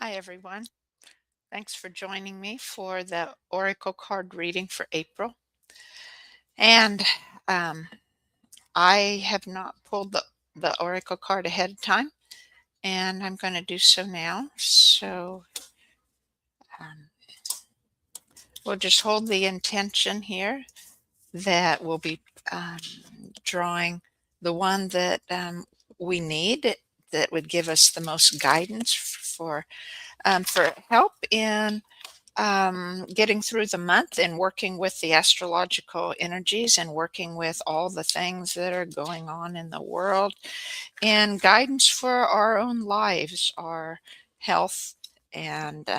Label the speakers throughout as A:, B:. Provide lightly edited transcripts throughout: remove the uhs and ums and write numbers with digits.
A: Hi, everyone. Thanks for joining me for the Oracle card reading for April. And um, I have not pulled the Oracle card ahead of time, and I'm going to do so now. So um, we'll just hold the intention here that we'll be um, drawing the one that we need that would give us the most guidance for help in getting through the month and working with the astrological energies and working with all the things that are going on in the world and guidance for our own lives, our health and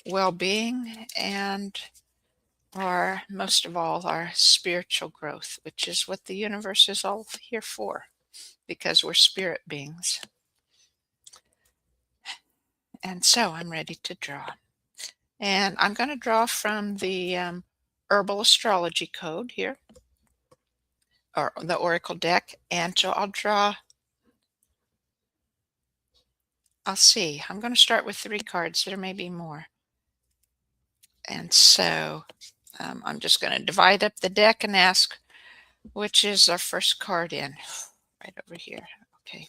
A: well-being, and our most of all our spiritual growth, which is what the universe is all here for, because we're spirit beings. And so I'm ready to draw. And I'm going to draw from the herbal astrology code here, or the oracle deck. And so I'll see. I'm going to start with 3 cards. There may be more. And so I'm just going to divide up the deck and ask which is our first card in. Right over here. Okay.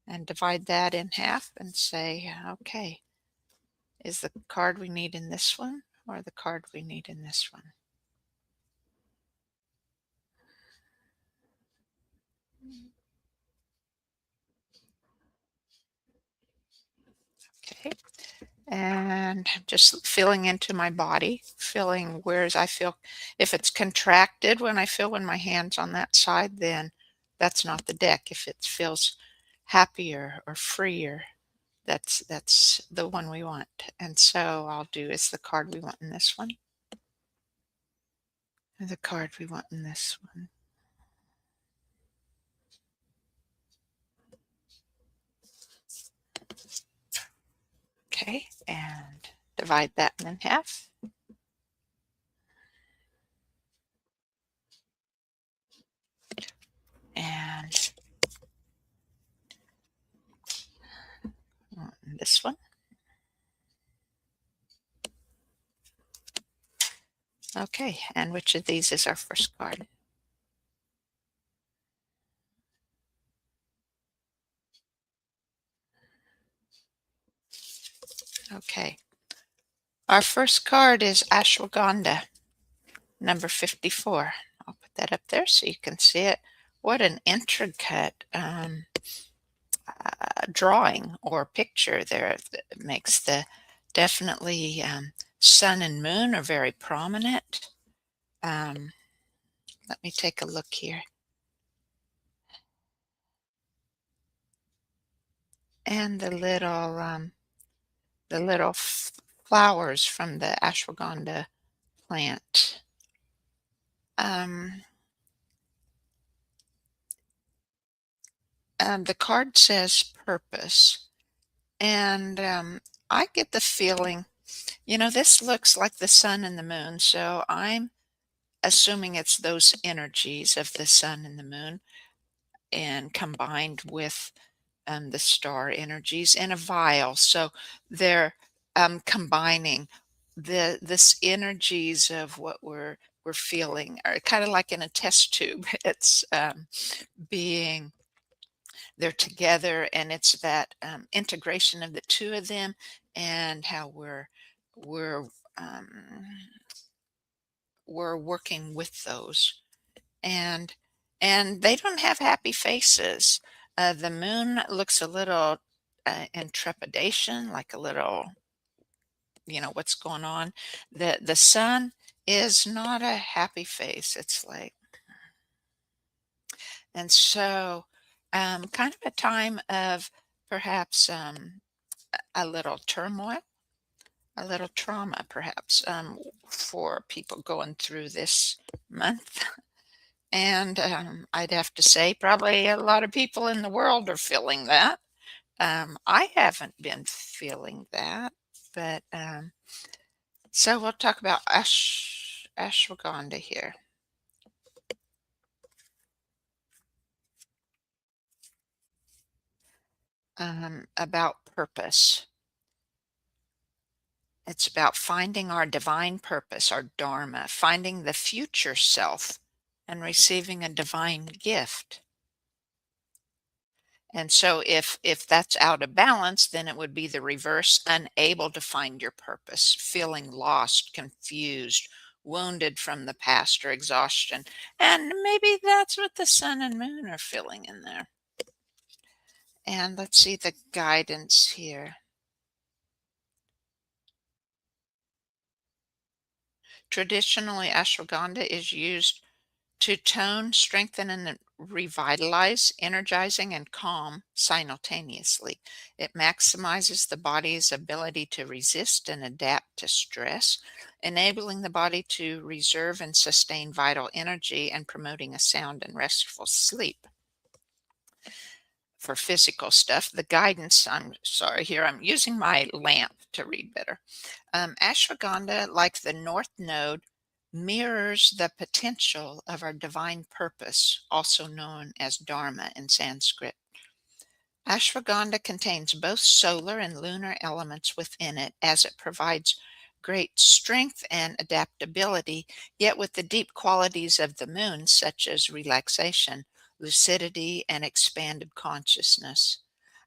A: And divide that in half and say, okay, is the card we need in this one or the card we need in this one? Okay. And just feeling into my body, feeling where I feel. If it's contracted when my hand's on that side, then that's not the deck. If it feels happier or freer, that's the one we want. And so I'll do is the card we want in this one, and the card we want in this one. Okay, and divide that in half. And this one. Okay, and which of these is our first card? Okay. Our first card is ashwagandha, number 54. I'll put that up there so you can see it. What an intricate drawing or picture there. That makes the definitely sun and moon are very prominent. Um, Let me take a look here. And the little flowers from the ashwagandha plant. Um, the card says purpose, and I get the feeling, this looks like the sun and the moon, so I'm assuming it's those energies of the sun and the moon and combined with the star energies in a vial. So they're combining this energies of what we're feeling, or kind of like in a test tube. It's being they're together, and it's that integration of the two of them, and how we're um, we're working with those, and they don't have happy faces. The moon looks a little in trepidation, like a little, what's going on. The sun is not a happy face. It's like, and so kind of a time of perhaps a little turmoil, a little trauma, perhaps, for people going through this month. And I'd have to say, probably a lot of people in the world are feeling that. I haven't been feeling that, but so we'll talk about ashwagandha here. about purpose. It's about finding our divine purpose, our dharma, finding the future self, and receiving a divine gift. And so if that's out of balance, then it would be the reverse, unable to find your purpose, feeling lost, confused, wounded from the past, or exhaustion. And maybe that's what the sun and moon are feeling in there. And let's see the guidance here. Traditionally, ashwagandha is used to tone, strengthen, and revitalize, energizing, and calm simultaneously. It maximizes the body's ability to resist and adapt to stress, enabling the body to reserve and sustain vital energy and promoting a sound and restful sleep. For physical stuff, the guidance, I'm sorry, here I'm using my lamp to read better. Ashwagandha, like the North Node, mirrors the potential of our divine purpose, also known as Dharma in Sanskrit. Ashwagandha contains both solar and lunar elements within it, as it provides great strength and adaptability, yet with the deep qualities of the moon, such as relaxation, lucidity, and expanded consciousness.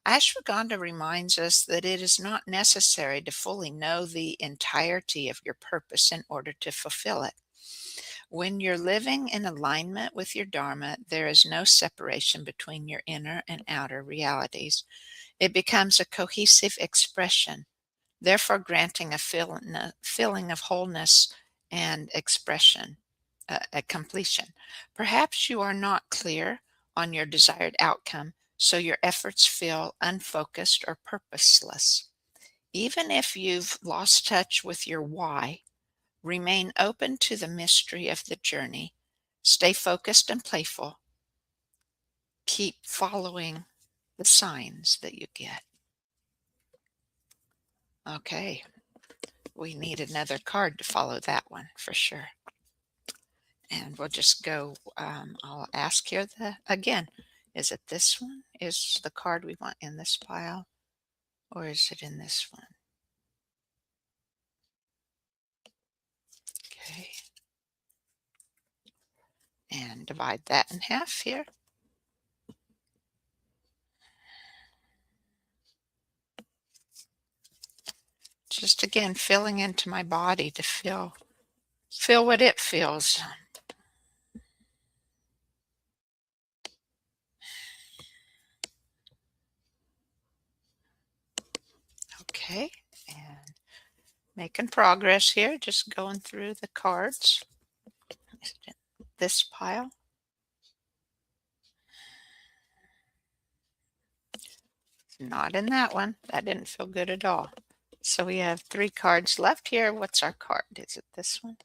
A: Ashwagandha reminds us that it is not necessary to fully know the entirety of your purpose in order to fulfill it. When you're living in alignment with your Dharma, there is no separation between your inner and outer realities. It becomes a cohesive expression, therefore granting a feeling of wholeness and expression, a completion. Perhaps you are not clear on your desired outcome, so your efforts feel unfocused or purposeless. Even if you've lost touch with your why, remain open to the mystery of the journey. Stay focused and playful. Keep following the signs that you get. Okay, we need another card to follow that one for sure. And we'll just go, I'll ask here again, is it this one? Is the card we want in this pile? Or is it in this one? Okay. And divide that in half here. Just again, feeling into my body to feel what it feels. Okay. And making progress here, just going through the cards. This pile. Not in that one. That didn't feel good at all. So we have 3 cards left here. What's our card? Is it this one?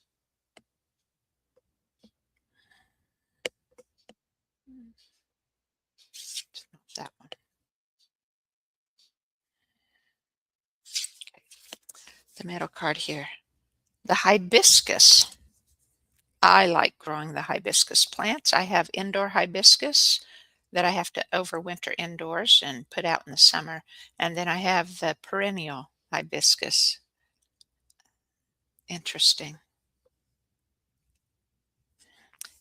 A: It's not that one. Okay. The middle card here. The hibiscus. I like growing the hibiscus plants. I have indoor hibiscus that I have to overwinter indoors and put out in the summer. And then I have the perennial hibiscus. Interesting.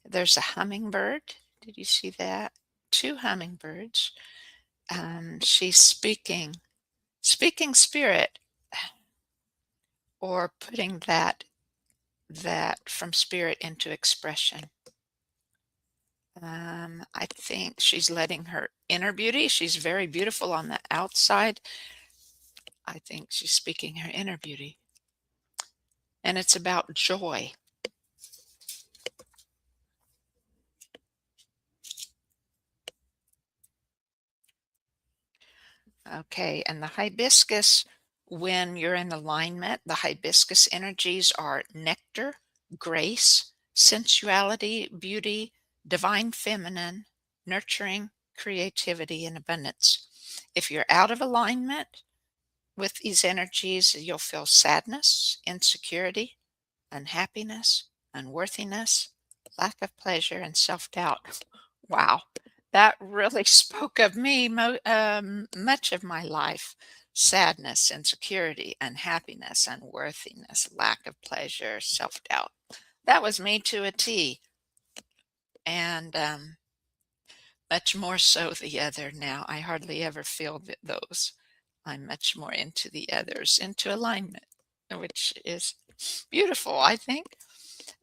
A: There's a hummingbird. Did you see that? 2 hummingbirds. She's speaking spirit, or putting that from spirit into expression. I think she's letting her inner beauty. She's very beautiful on the outside. I think she's speaking her inner beauty. And it's about joy. Okay, and the hibiscus, when you're in alignment, the hibiscus energies are nectar, grace, sensuality, beauty, divine feminine, nurturing, creativity, and abundance. If you're out of alignment with these energies, you'll feel sadness, insecurity, unhappiness, unworthiness, lack of pleasure, and self doubt. Wow, That really spoke of me much of my life. Sadness, insecurity, unhappiness, unworthiness, lack of pleasure, self-doubt. That was me to a T, and much more so the other now. I hardly ever feel those. I'm much more into the others, into alignment, which is beautiful, I think.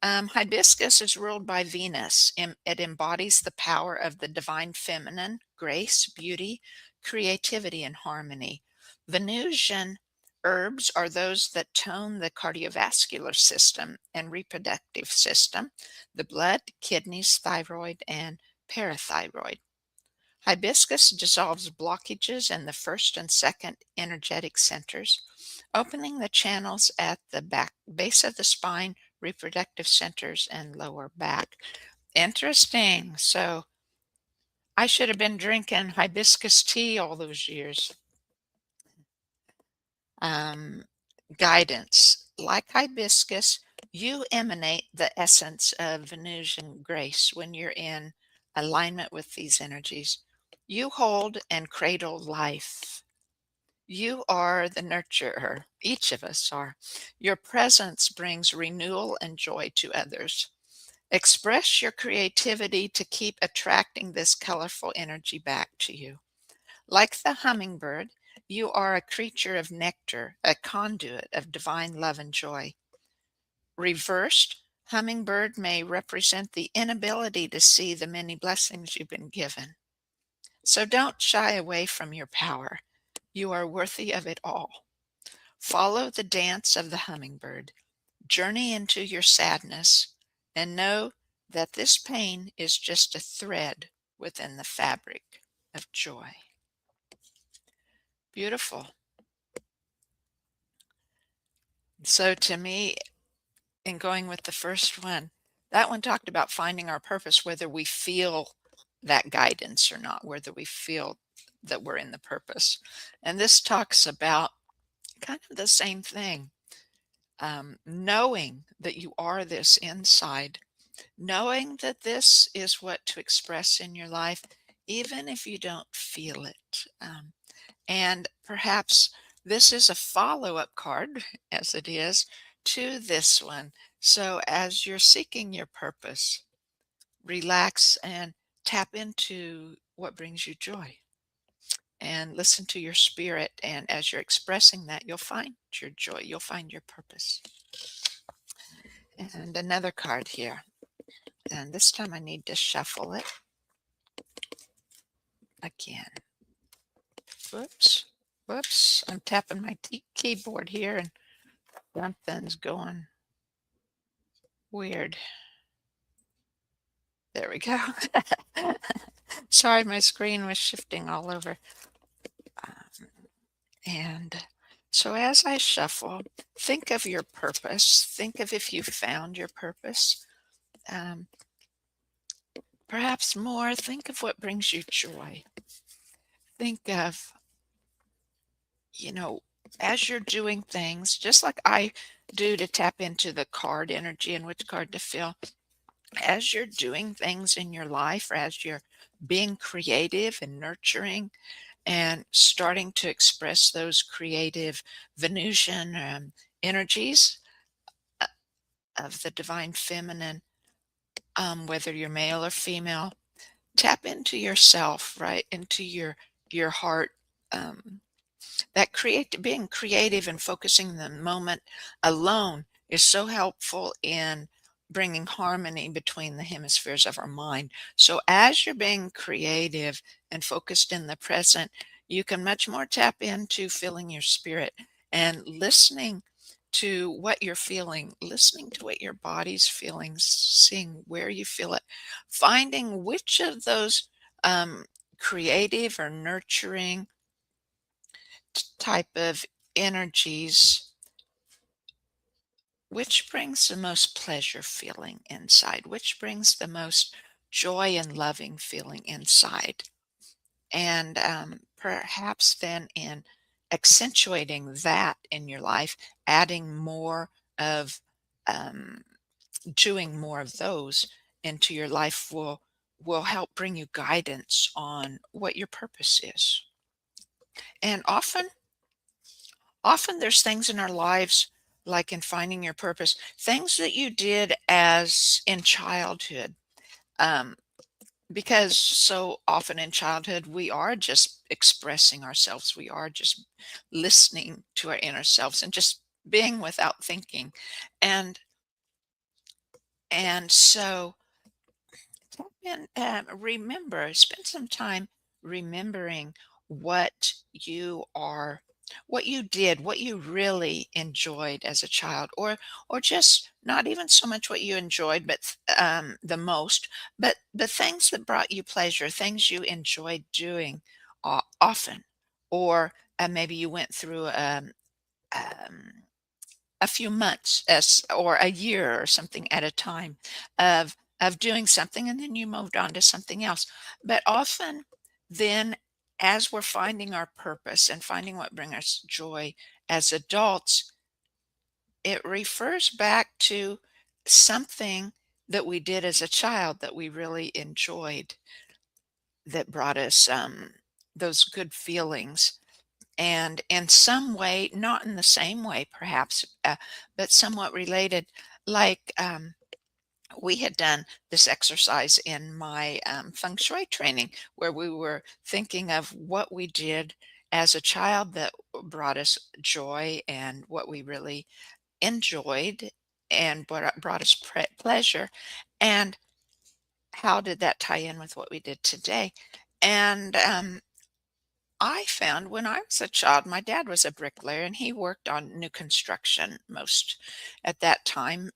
A: Hibiscus is ruled by Venus. It embodies the power of the divine feminine, grace, beauty, creativity, and harmony. Venusian herbs are those that tone the cardiovascular system and reproductive system, the blood, kidneys, thyroid, and parathyroid. Hibiscus dissolves blockages in the first and second energetic centers, opening the channels at the base of the spine, reproductive centers, and lower back. Interesting. So I should have been drinking hibiscus tea all those years. Um, Guidance. Like hibiscus, you emanate the essence of Venusian grace when you're in alignment with these energies. You hold and cradle life. You are the nurturer. Each of us are. Your presence brings renewal and joy to others. Express your creativity to keep attracting this colorful energy back to you. Like the hummingbird, you are a creature of nectar, a conduit of divine love and joy. Reversed, hummingbird may represent the inability to see the many blessings you've been given. So don't shy away from your power. You are worthy of it all. Follow the dance of the hummingbird. Journey into your sadness and know that this pain is just a thread within the fabric of joy. Beautiful. So to me, in going with the first one, that one talked about finding our purpose, whether we feel that guidance or not, whether we feel that we're in the purpose. And this talks about kind of the same thing. Knowing that you are this inside, knowing that this is what to express in your life, even if you don't feel it. And perhaps this is a follow up card, as it is, to this one. So as you're seeking your purpose, relax and tap into what brings you joy and listen to your spirit. And as you're expressing that, you'll find your joy, you'll find your purpose. And another card here. And this time I need to shuffle it again. Whoops. Whoops. I'm tapping my keyboard here and something's going weird. There we go. Sorry, my screen was shifting all over. And so as I shuffle, think of your purpose. Think of if you found your purpose. Um, Perhaps more, think of what brings you joy. Think of, you know, as you're doing things, just like I do to tap into the card energy and which card to feel, as you're doing things in your life, or as you're being creative and nurturing and starting to express those creative Venusian energies uh, of the divine feminine, whether you're male or female, tap into yourself, right? Into your heart. That being creative and focusing the moment alone is so helpful in bringing harmony between the hemispheres of our mind. So as you're being creative and focused in the present, you can much more tap into feeling your spirit and listening to what you're feeling, listening to what your body's feeling, seeing where you feel it, finding which of those creative or nurturing type of energies, which brings the most pleasure feeling inside, which brings the most joy and loving feeling inside. And perhaps then in accentuating that in your life, adding more of, um, doing more of those into your life will will help bring you guidance on what your purpose is. And often there's things in our lives, like in finding your purpose, things that you did as in childhood. Um, because so often in childhood, we are just expressing ourselves. We are just listening to our inner selves and just being without thinking. And so and remember, spend some time remembering what you are, what you did, what you really enjoyed as a child, or just not even so much what you enjoyed, but the most, but the things that brought you pleasure, things you enjoyed doing often, or maybe you went through um, a few months as or a year or something at a time of doing something, and then you moved on to something else. But often then, as we're finding our purpose and finding what brings us joy as adults, it refers back to something that we did as a child that we really enjoyed, that brought us those good feelings, and in some way, not in the same way perhaps, but somewhat related. Like, we had done this exercise in my feng shui training where we were thinking of what we did as a child that brought us joy and what we really enjoyed and brought us pleasure, and how did that tie in with what we did today. And I found when I was a child, my dad was a bricklayer and he worked on new construction most at that time,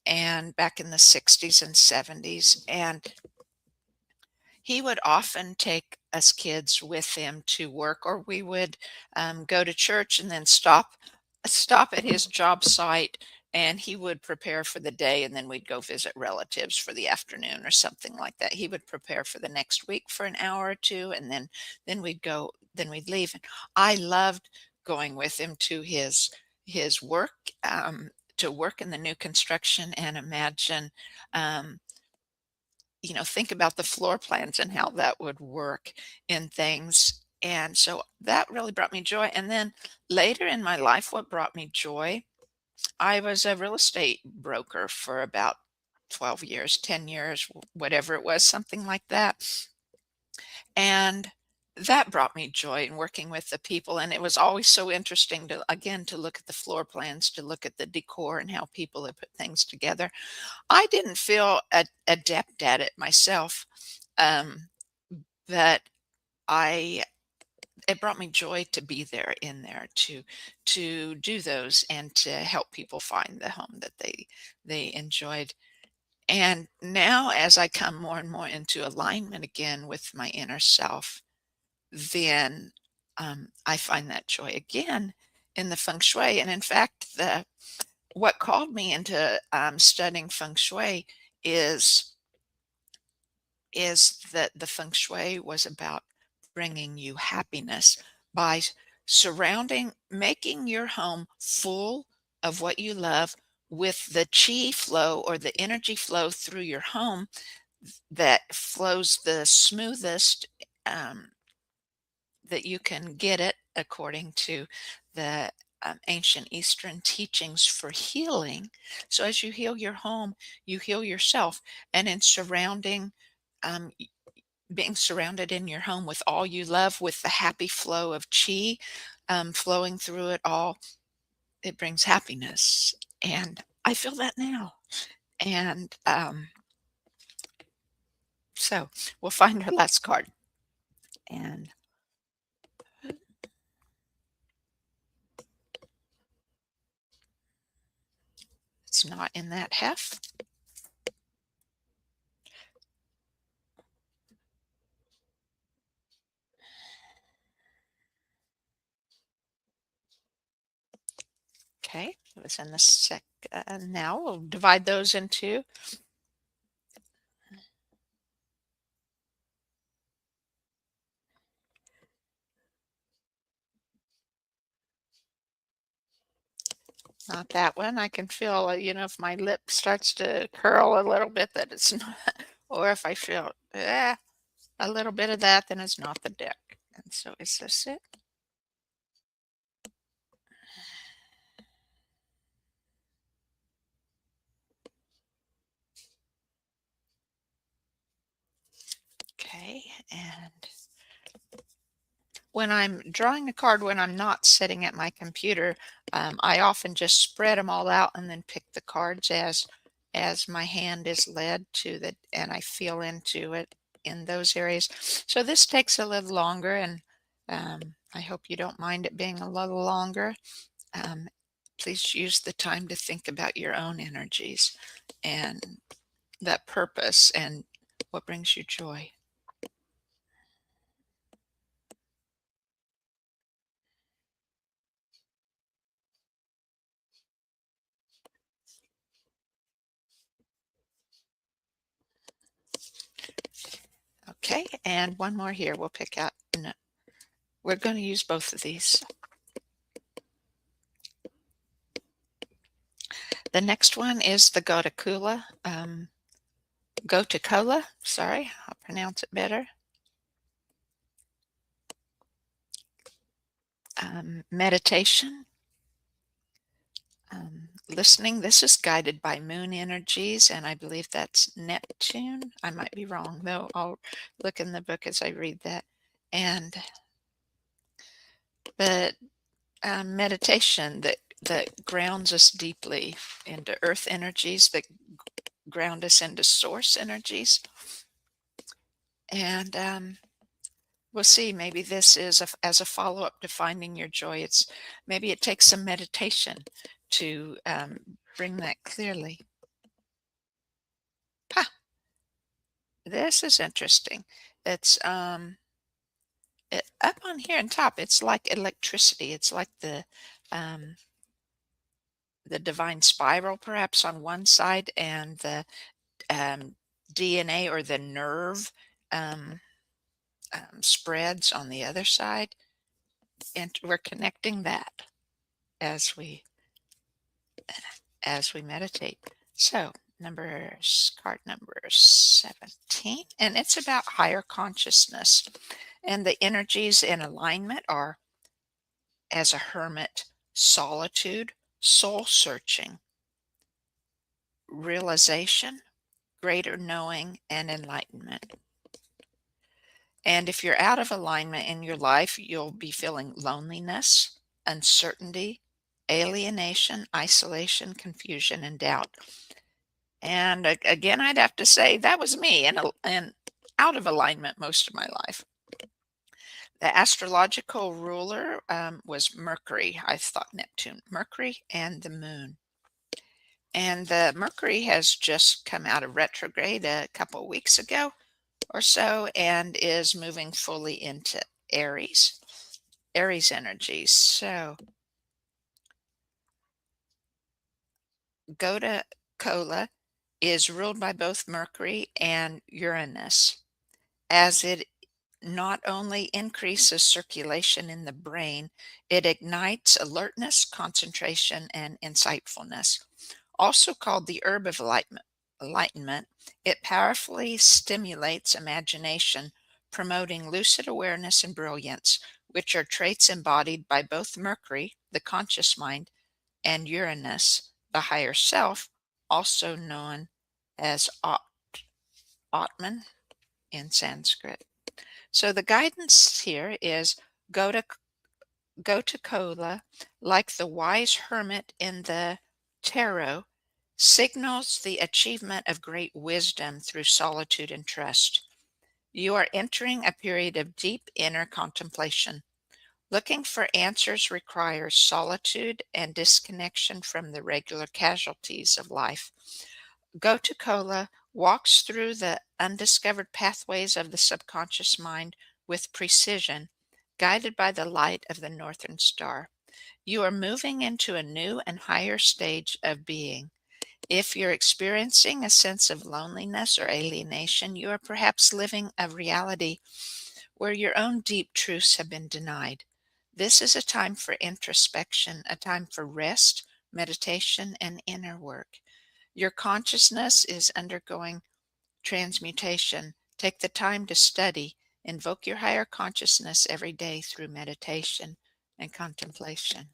A: and back in the 60s and 70s. And he would often take us kids with him to work, or we would go to church and then stop at his job site, and he would prepare for the day, and then we'd go visit relatives for the afternoon or something like that. He would prepare for the next week for an hour or two, and then we'd leave. And I loved going with him to his work, to work in the new construction, and imagine, um, think about the floor plans and how that would work in things. And so that really brought me joy. And then later in my life, what brought me joy, I was a real estate broker for about 12 years, 10 years, whatever it was, something like that. And that brought me joy in working with the people. And it was always so interesting to, again, to look at the floor plans, to look at the decor and how people had put things together. I didn't feel adept at it myself, um, but I it brought me joy to be there in there to do those and to help people find the home that they enjoyed. And now, as I come more and more into alignment again with my inner self, then I find that joy again in the feng shui. And in fact, the what called me into studying feng shui is that the feng shui was about bringing you happiness by making your home full of what you love, with the chi flow or the energy flow through your home that flows the smoothest, um, that you can get it according to the ancient Eastern teachings for healing. So as you heal your home, you heal yourself. And in um, being surrounded in your home with all you love, with the happy flow of chi flowing through it all, it brings happiness. And I feel that now. And so we'll find our last card. And it's not in that heft. Okay, it was in the now we'll divide those into. Not that one. I can feel, if my lip starts to curl a little bit, that it's not, Or if I feel a little bit of that, then it's not the deck. And so is this it? Okay, and when I'm drawing a card when I'm not sitting at my computer, I often just spread them all out and then pick the cards as my hand is led to the and I feel into it in those areas. So this takes a little longer, and I hope you don't mind it being a little longer. Um, please use the time to think about your own energies and that purpose and what brings you joy. Okay, and one more here. We'll pick out. No, we're going to use both of these. The next one is the Gotacola. Sorry, I'll pronounce it better. Meditation, listening. This is guided by moon energies, and I believe that's Neptune. I might be wrong, though. I'll look in the book as I read that. And but meditation that grounds us deeply into earth energies, that ground us into source energies. And we'll see, maybe this is as a follow-up to finding your joy. It's maybe it takes some meditation to bring that clearly. Ha! This is interesting. It's up on here on top. It's like electricity. It's like um, the divine spiral, perhaps on one side, and the um, DNA or the nerve um, spreads on the other side, and we're connecting that as we meditate. So, card number 17, and it's about higher consciousness. And the energies in alignment are as a hermit, solitude, soul searching, realization, greater knowing, and enlightenment. And if you're out of alignment in your life, you'll be feeling loneliness, uncertainty, alienation, isolation, confusion, and doubt. And again, I'd have to say that was me and out of alignment most of my life. The astrological ruler was Mercury. I thought Neptune, Mercury, and the moon. And the Mercury has just come out of retrograde a couple of weeks ago or so and is moving fully into Aries, Aries energies. So Gota Cola is ruled by both Mercury and Uranus, as it not only increases circulation in the brain, it ignites alertness, concentration, and insightfulness. Also called the herb of enlightenment, it powerfully stimulates imagination, promoting lucid awareness and brilliance, which are traits embodied by both Mercury, the conscious mind, and Uranus, the higher self, also known as Atman in Sanskrit. So the guidance here is go to Kola, like the wise hermit in the tarot, signals the achievement of great wisdom through solitude and trust. You are entering a period of deep inner contemplation. Looking for answers requires solitude and disconnection from the regular casualties of life. Gotacola walks through the undiscovered pathways of the subconscious mind with precision, guided by the light of the northern star. You are moving into a new and higher stage of being. If you're experiencing a sense of loneliness or alienation, you are perhaps living a reality where your own deep truths have been denied. This is a time for introspection, a time for rest, meditation, and inner work. Your consciousness is undergoing transmutation. Take the time to study. Invoke your higher consciousness every day through meditation and contemplation.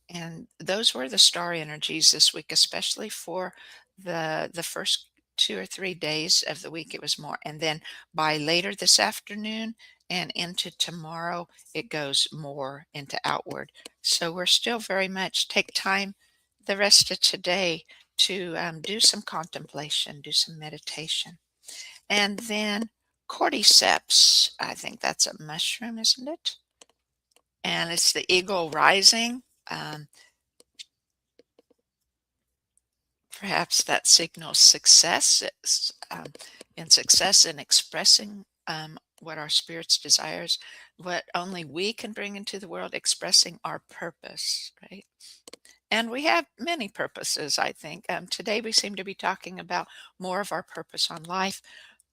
A: And those were the star energies this week, especially for the first 2 or 3 days of the week. It was more, and then by later this afternoon and into tomorrow, it goes more into outward. So we're still very much take time the rest of today to do some contemplation, do some meditation, and then cordyceps. I think that's a mushroom, isn't it? And it's the eagle rising. Um, Perhaps that signals success, in success in expressing what our spirit's desires, what only we can bring into the world, expressing our purpose, right? And we have many purposes, I think. Today we seem to be talking about more of our purpose on life,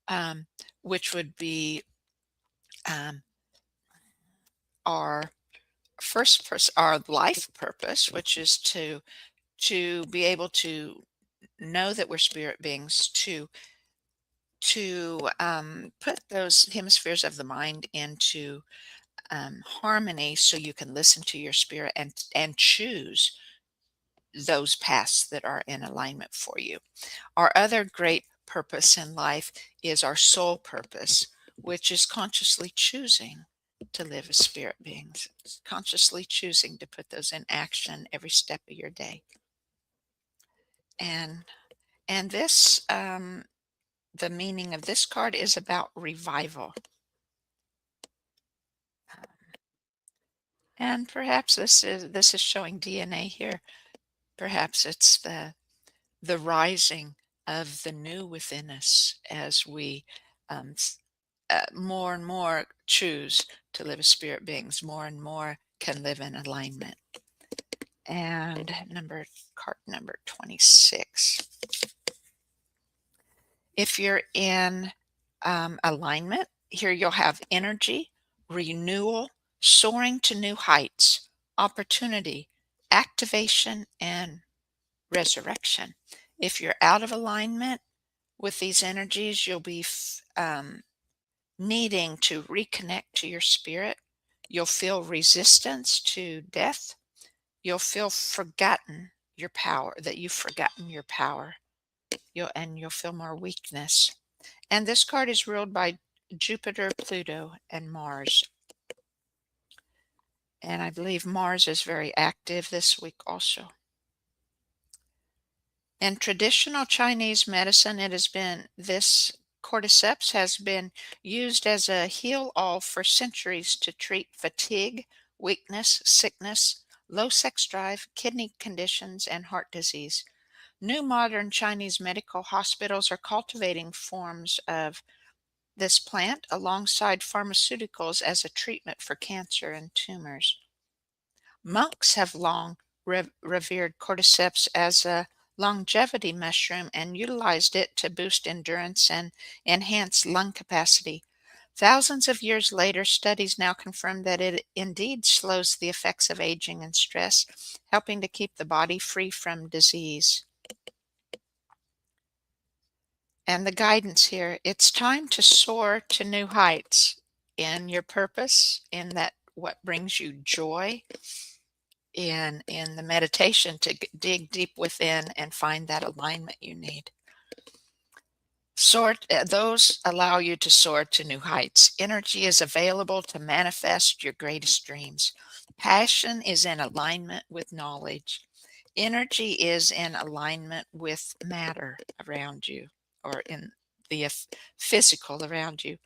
A: um, which would be um, our our life purpose, which is to be able to know that we're spirit beings, to put those hemispheres of the mind into harmony so you can listen to your spirit and choose those paths that are in alignment for you. Our other great purpose in life is our soul purpose, which is consciously choosing to live as spirit beings, consciously choosing to put those in action every step of your day. And this the meaning of this card is about revival. And perhaps this is showing DNA here. Perhaps it's the rising of the new within us as we more and more choose to live as spirit beings. More and more can live in alignment. And card number 26. If you're in alignment, here you'll have energy, renewal, soaring to new heights, opportunity, activation, and resurrection. If you're out of alignment with these energies, you'll be needing to reconnect to your spirit. You'll feel resistance to death. You'll feel forgotten your power, that you've forgotten your power. You'll feel more weakness. And this card is ruled by Jupiter, Pluto, and Mars. And I believe Mars is very active this week also. In traditional Chinese medicine, this cordyceps has been used as a heal-all for centuries to treat fatigue, weakness, sickness, low sex drive, kidney conditions, and heart disease. New modern Chinese medical hospitals are cultivating forms of this plant alongside pharmaceuticals as a treatment for cancer and tumors. Monks have long revered cordyceps as a longevity mushroom and utilized it to boost endurance and enhance lung capacity. Thousands of years later, studies now confirm that it indeed slows the effects of aging and stress, helping to keep the body free from disease. And the guidance here, it's time to soar to new heights in your purpose, in that what brings you joy, in the meditation to dig deep within and find that alignment you need. Those allow you to soar to new heights. Energy is available to manifest your greatest dreams. Passion is in alignment with knowledge. Energy is in alignment with matter around you, or in the physical around you.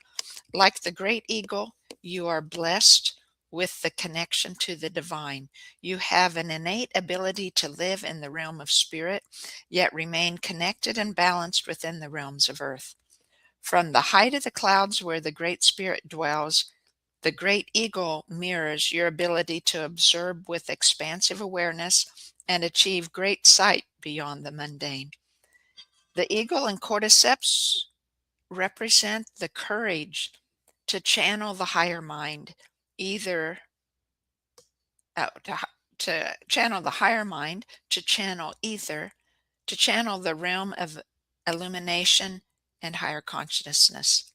A: Like the great eagle, you are blessed with the connection to the divine. You have an innate ability to live in the realm of spirit, yet remain connected and balanced within the realms of earth. From the height of the clouds where the Great Spirit dwells, the great eagle mirrors your ability to observe with expansive awareness and achieve great sight beyond the mundane. The eagle and cordyceps represent the courage to channel the higher mind, either to channel the higher mind, to channel ether, to channel the realm of illumination, and higher consciousness.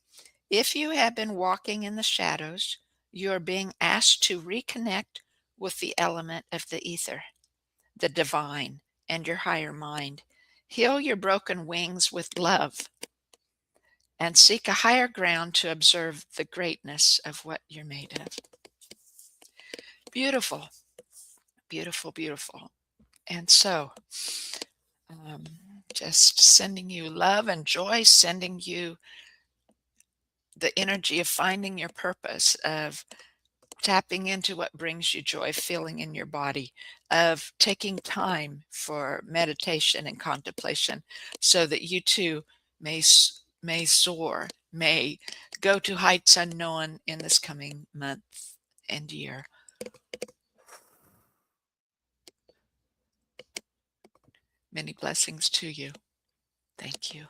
A: If you have been walking in the shadows, you are being asked to reconnect with the element of the ether, the divine, and your higher mind. Heal your broken wings with love and seek a higher ground to observe the greatness of what you're made of. Beautiful, beautiful, beautiful. And so, um, just sending you love and joy, sending you the energy of finding your purpose, of tapping into what brings you joy, feeling in your body, of taking time for meditation and contemplation so that you too may soar, may go to heights unknown in this coming month and year. Many blessings to you. Thank you.